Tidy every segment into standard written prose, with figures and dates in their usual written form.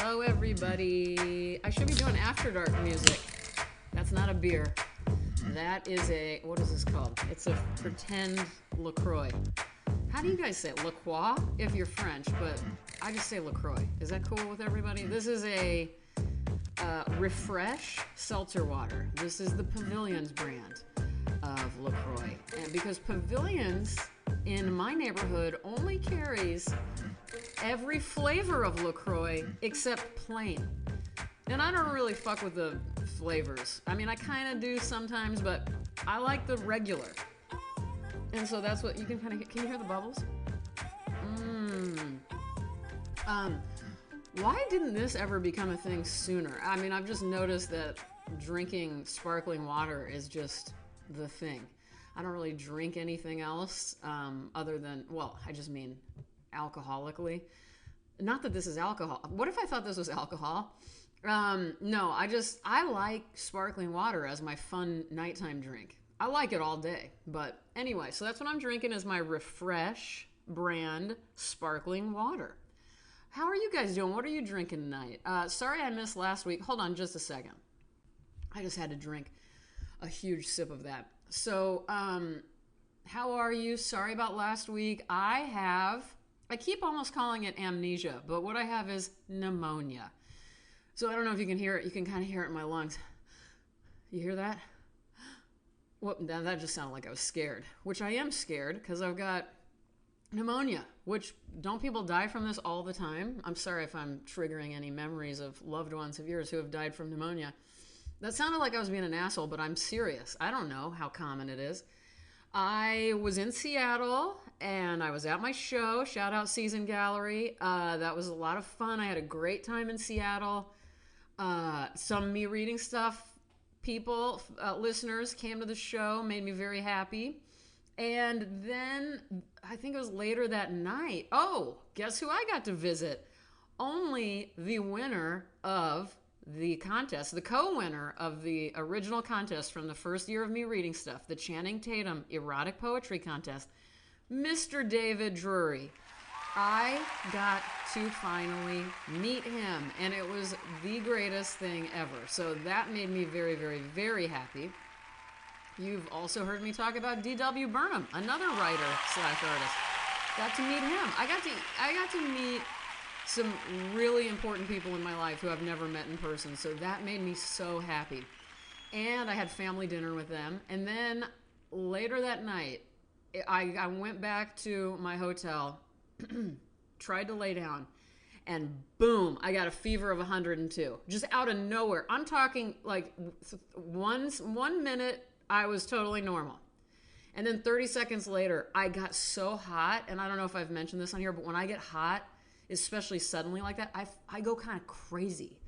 Hello, everybody. I should be doing After Dark music. That's not a beer. That is a, what is this called? It's a pretend LaCroix. How do you guys say it? La Croix if you're French, but I just say LaCroix. Is that cool with everybody? This is a Refresh seltzer water. This is the Pavilions brand of LaCroix. And because Pavilions in my neighborhood only carries every flavor of LaCroix except plain. And I don't really fuck with the flavors. I mean, I kind of do sometimes, but I like the regular. And so that's what you can kind of, can you hear the bubbles? Why didn't this ever become a thing sooner? I mean, I've just noticed that drinking sparkling water is just the thing. I don't really drink anything else other than, well, I just mean alcoholically. Not that this is alcohol. What if I thought this was alcohol? No, I like sparkling water as my fun nighttime drink. I like it all day. But anyway, so that's what I'm drinking is my Refresh brand sparkling water. How are you guys doing? What are you drinking tonight? Sorry I missed last week. Hold on just a second. I just had to drink a huge sip of that. So, how are you? Sorry about last week. I keep almost calling it amnesia, but what I have is pneumonia. So I don't know if you can hear it. You can kind of hear it in my lungs. You hear that? Well, that just sounded like I was scared, which I am scared because I've got pneumonia, which don't people die from this all the time? I'm sorry if I'm triggering any memories of loved ones of yours who have died from pneumonia. That sounded like I was being an asshole, but I'm serious. I don't know how common it is. I was in Seattle and I was at my show, shout out Season Gallery. That was a lot of fun. I had a great time in Seattle. Some me reading stuff, people, listeners came to the show, made me very happy. And then I think it was later that night. Oh, guess who I got to visit? Only the winner of the contest, the co-winner of the original contest from the first year of me reading stuff, the Channing Tatum erotic poetry contest, Mr. David Drury. I got to finally meet him, and it was the greatest thing ever. So that made me very, very, very happy. You've also heard me talk about D.W. Burnham, another writer/artist. Got to meet him. I got to meet some really important people in my life who I've never met in person. So that made me so happy. And I had family dinner with them. And then later that night, I went back to my hotel, tried to lay down, and boom, I got a fever of 102. Just out of nowhere. I'm talking like one minute, I was totally normal. And then 30 seconds later, I got so hot, and I don't know if I've mentioned this on here, but when I get hot, especially suddenly like that, I go kind of crazy.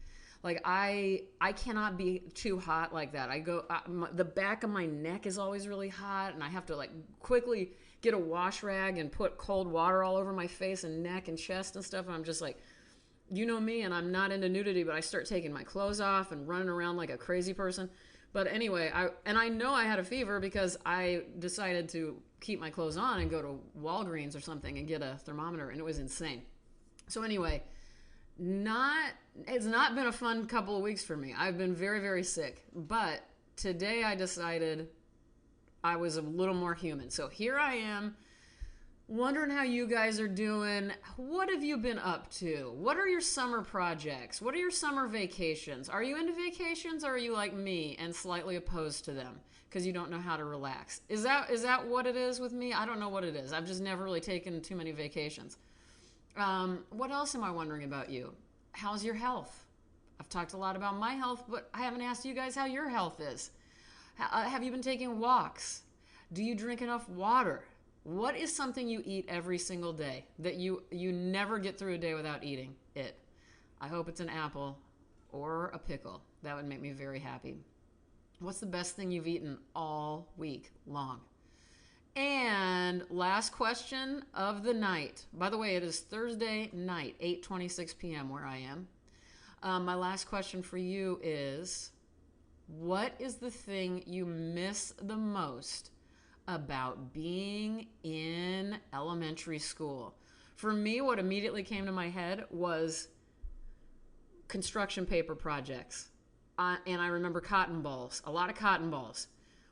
Like I cannot be too hot like that. The back of my neck is always really hot, and I have to like quickly get a wash rag and put cold water all over my face and neck and chest and stuff. And I'm just like, you know me, and I'm not into nudity, but I start taking my clothes off and running around like a crazy person. But anyway, I know I had a fever because I decided to keep my clothes on and go to Walgreens or something and get a thermometer, and it was insane. So anyway, it's not been a fun couple of weeks for me. I've been very, very sick. But today I decided I was a little more human. So here I am, wondering how you guys are doing. What have you been up to? What are your summer projects? What are your summer vacations? Are you into vacations, or are you like me and slightly opposed to them because you don't know how to relax? Is that what it is with me? I don't know what it is. I've just never really taken too many vacations. What else am I wondering about you? How's your health? I've talked a lot about my health, but I haven't asked you guys how your health is. Have you been taking walks? Do you drink enough water? What is something you eat every single day that you never get through a day without eating it? I hope it's an apple or a pickle. That would make me very happy. What's the best thing you've eaten all week long? And last question of the night. By the way, it is Thursday night, 8:26 p.m. where I am. My last question for you is, what is the thing you miss the most about being in elementary school? For me, what immediately came to my head was construction paper projects. And I remember cotton balls, a lot of cotton balls.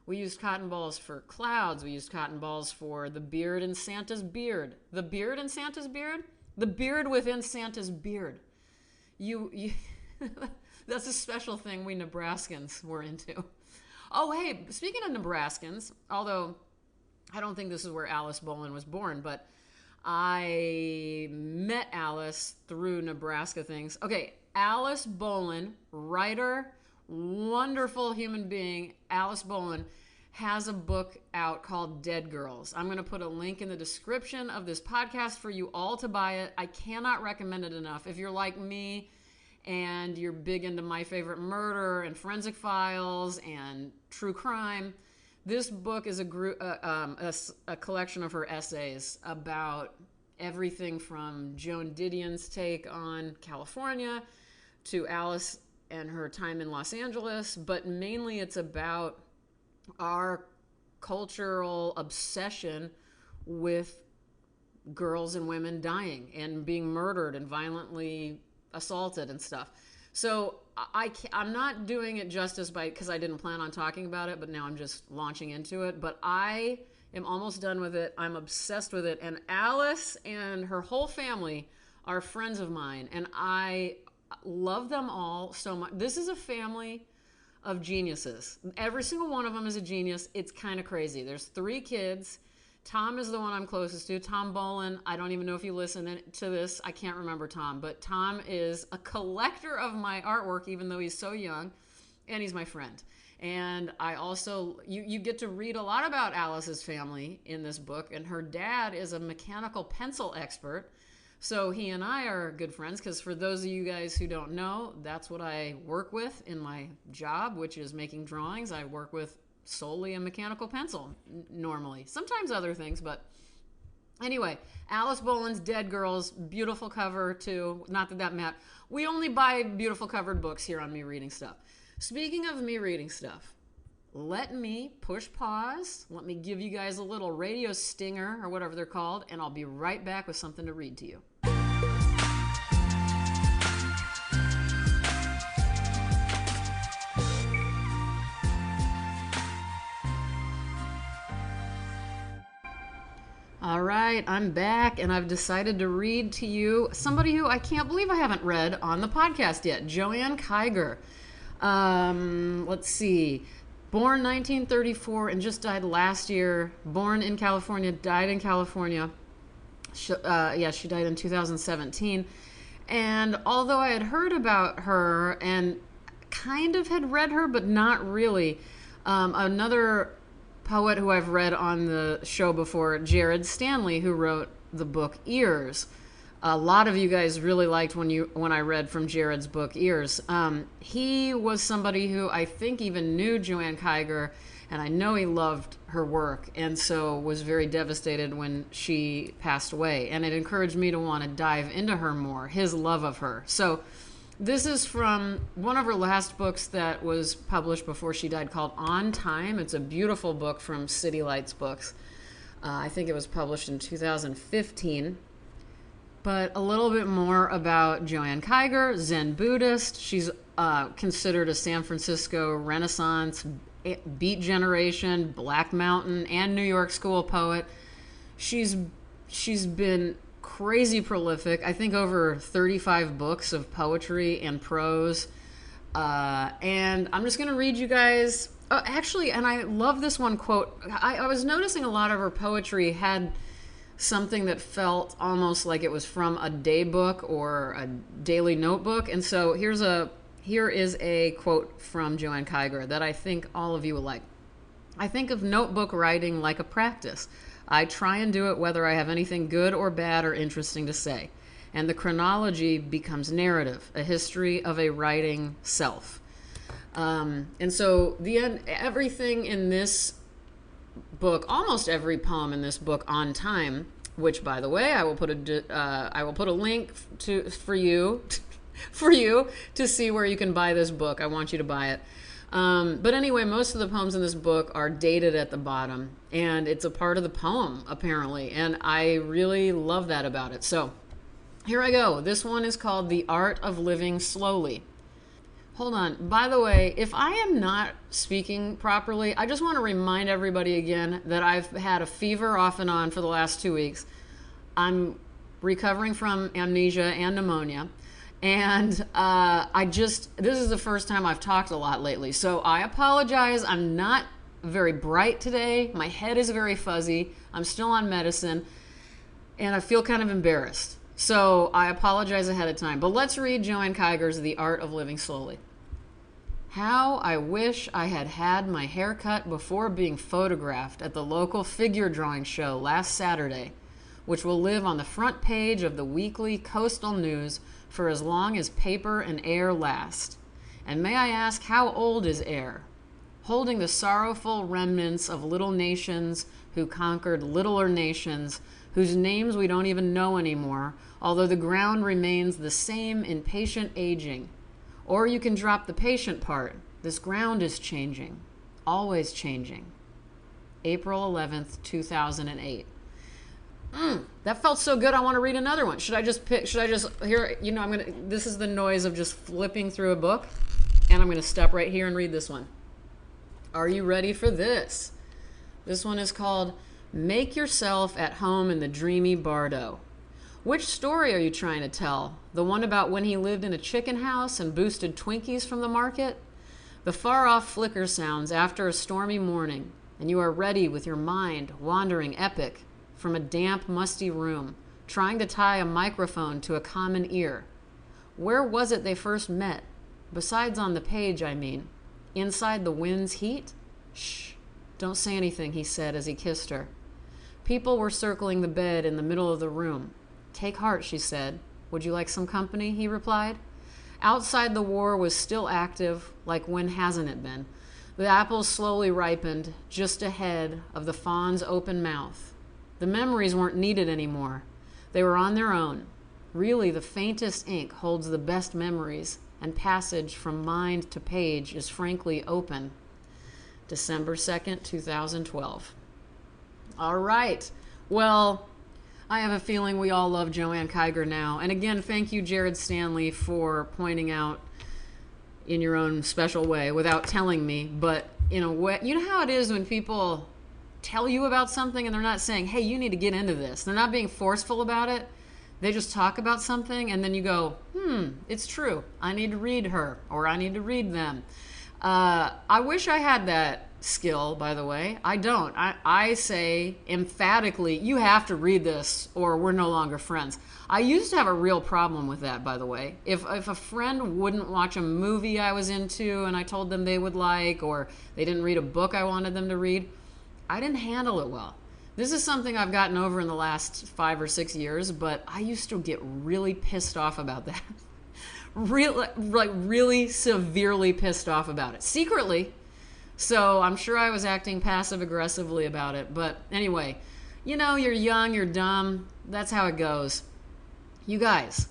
We used cotton balls for clouds. We used cotton balls for the beard in Santa's beard. The beard in Santa's beard? The beard within Santa's beard. You That's a special thing we Nebraskans were into. Oh, hey, speaking of Nebraskans, although I don't think this is where Alice Bolin was born, but I met Alice through Nebraska things. Okay, Alice Bolin, writer, wonderful human being, Alice Bolin, has a book out called Dead Girls. I'm going to put a link in the description of this podcast for you all to buy it. I cannot recommend it enough. If you're like me and you're big into My Favorite Murder and Forensic Files and true crime, this book is a collection of her essays about everything from Joan Didion's take on California to Alice and her time in Los Angeles, but mainly it's about our cultural obsession with girls and women dying and being murdered and violently assaulted and stuff. So I'm not doing it justice because I didn't plan on talking about it, but now I'm just launching into it. But I am almost done with it. I'm obsessed with it. And Alice and her whole family are friends of mine, and I love them all so much. This is a family of geniuses. Every single one of them is a genius. It's kind of crazy. There's 3 kids. Tom is the one I'm closest to. Tom Bolin. I don't even know if you listen to this. I can't remember Tom. But Tom is a collector of my artwork, even though he's so young. And he's my friend. And I also, you get to read a lot about Alice's family in this book. And her dad is a mechanical pencil expert. So he and I are good friends, because for those of you guys who don't know, that's what I work with in my job, which is making drawings. I work with solely a mechanical pencil normally, sometimes other things, but anyway, Alice Bolin's Dead Girls, beautiful cover too. Not that matters. We only buy beautiful covered books here on Me Reading Stuff. Speaking of me reading stuff, let me push pause. Let me give you guys a little radio stinger or whatever they're called, and I'll be right back with something to read to you. All right, I'm back, and I've decided to read to you somebody who I can't believe I haven't read on the podcast yet, Joanne Kyger. Let's see. Born 1934 and just died last year. Born in California, died in California. She died in 2017. And although I had heard about her and kind of had read her, but not really, another poet who I've read on the show before, Jared Stanley, who wrote the book Ears. A lot of you guys really liked when I read from Jared's book Ears. He was somebody who I think even knew Joanne Kyger, and I know he loved her work, and so was very devastated when she passed away. And it encouraged me to want to dive into her more, his love of her. So this is from one of her last books that was published before she died, called On Time. It's a beautiful book from City Lights Books. I think it was published in 2015. But a little bit more about Joanne Kyger, Zen Buddhist. She's considered a San Francisco Renaissance, Beat Generation, Black Mountain, and New York School poet. She's been crazy prolific. I think over 35 books of poetry and prose. And I'm just going to read you guys. Actually, and I love this one quote. I was noticing a lot of her poetry had something that felt almost like it was from a day book or a daily notebook. And so here is a quote from Joanne Kyger that I think all of you will like. I think of notebook writing like a practice. I try and do it whether I have anything good or bad or interesting to say. And the chronology becomes narrative, a history of a writing self. And so everything in this book, almost every poem in this book, On Time, which, by the way, I will put a link for you to see where you can buy this book. I want you to buy it. But anyway, most of the poems in this book are dated at the bottom, and it's a part of the poem, apparently, and I really love that about it. So Here I go. This one is called The Art of Living Slowly. Hold on. By the way, if I am not speaking properly, I just want to remind everybody again that I've had a fever off and on for the last 2 weeks. I'm recovering from amnesia and pneumonia. And this is the first time I've talked a lot lately. So I apologize. I'm not very bright today. My head is very fuzzy. I'm still on medicine. And I feel kind of embarrassed. So I apologize ahead of time. But let's read Joanne Kyger's The Art of Living Slowly. How I wish I had had my hair cut before being photographed at the local figure drawing show last Saturday, which will live on the front page of the weekly Coastal News for as long as paper and air last. And may I ask, how old is air? Holding the sorrowful remnants of little nations who conquered littler nations, whose names we don't even know anymore, although the ground remains the same in patient aging. Or you can drop the patient part. This ground is changing, always changing. April 11th, 2008. That felt so good. I want to read another one. Should I just here, this is the noise of just flipping through a book, and I'm going to stop right here and read this one. Are you ready for this? This one is called Make Yourself at Home in the Dreamy Bardo. Which story are you trying to tell? The one about when he lived in a chicken house and boosted Twinkies from the market? The far-off flicker sounds after a stormy morning, and you are ready with your mind wandering epic from a damp, musty room, trying to tie a microphone to a common ear. Where was it they first met? Besides on the page, I mean. Inside the wind's heat? Shh, don't say anything, he said as he kissed her. People were circling the bed in the middle of the room. Take heart, she said. Would you like some company? He replied. Outside the war was still active, like when hasn't it been? The apples slowly ripened, just ahead of the fawn's open mouth. The memories weren't needed anymore. They were on their own. Really, the faintest ink holds the best memories, and passage from mind to page is frankly open. December 2nd, 2012. All right. Well, I have a feeling we all love Joanne Kyger now. And again, thank you, Jared Stanley, for pointing out in your own special way without telling me. But in a way, you know how it is when people tell you about something and they're not saying, hey, you need to get into this. They're not being forceful about it. They just talk about something and then you go, it's true. I need to read her or I need to read them. I wish I had that skill, by the way. I don't. I say emphatically, you have to read this or we're no longer friends. I used to have a real problem with that, by the way. If a friend wouldn't watch a movie I was into and I told them they would like, or they didn't read a book I wanted them to read, I didn't handle it well. This is something I've gotten over in the last 5 or 6 years, but I used to get really pissed off about that. really severely pissed off about it. Secretly. So I'm sure I was acting passive-aggressively about it. But anyway, you're young, you're dumb. That's how it goes. You guys,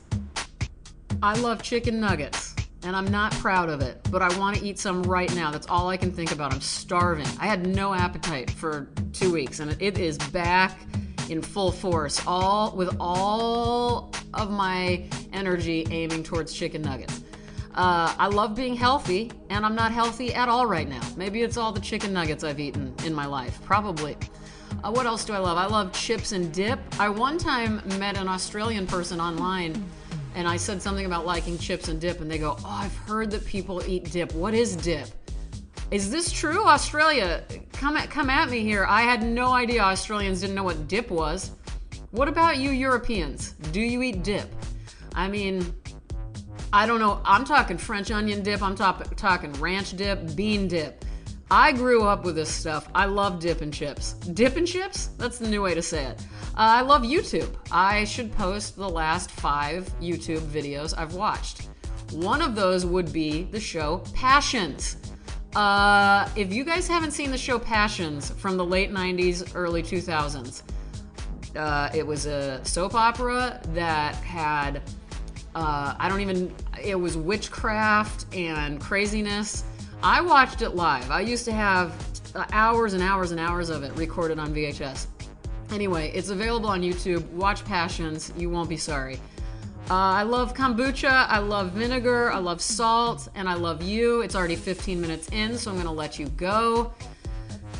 I love chicken nuggets, and I'm not proud of it, but I want to eat some right now. That's all I can think about. I'm starving. I had no appetite for 2 weeks, and it is back in full force, with all of my energy aiming towards chicken nuggets. I love being healthy, and I'm not healthy at all right now. Maybe it's all the chicken nuggets I've eaten in my life. Probably. What else do I love? I love chips and dip. I one time met an Australian person online, and I said something about liking chips and dip, and they go, oh, I've heard that people eat dip. What is dip? Is this true? Australia, come at me here. I had no idea Australians didn't know what dip was. What about you Europeans? Do you eat dip? I mean, I don't know. I'm talking French onion dip. I'm talking ranch dip, bean dip. I grew up with this stuff. I love dip and chips. Dip and chips? That's the new way to say it. I love YouTube. I should post the last 5 YouTube videos I've watched. One of those would be the show Passions. If you guys haven't seen the show Passions from the late 90s, early 2000s, it was a soap opera that had, it was witchcraft and craziness. I watched it live. I used to have hours and hours and hours of it recorded on VHS. Anyway, it's available on YouTube. Watch Passions. You won't be sorry. I love kombucha, I love vinegar, I love salt, and I love you. It's already 15 minutes in, so I'm going to let you go.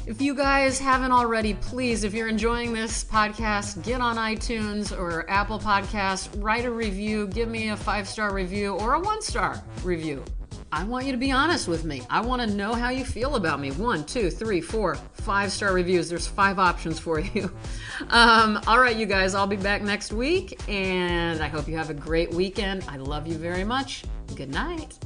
If you guys haven't already, please, if you're enjoying this podcast, get on iTunes or Apple Podcasts, write a review, give me a 5-star review or a 1-star review. I want you to be honest with me. I want to know how you feel about me. 1, 2, 3, 4, 5-star reviews. There's 5 options for you. All right, you guys, I'll be back next week, and I hope you have a great weekend. I love you very much. Good night.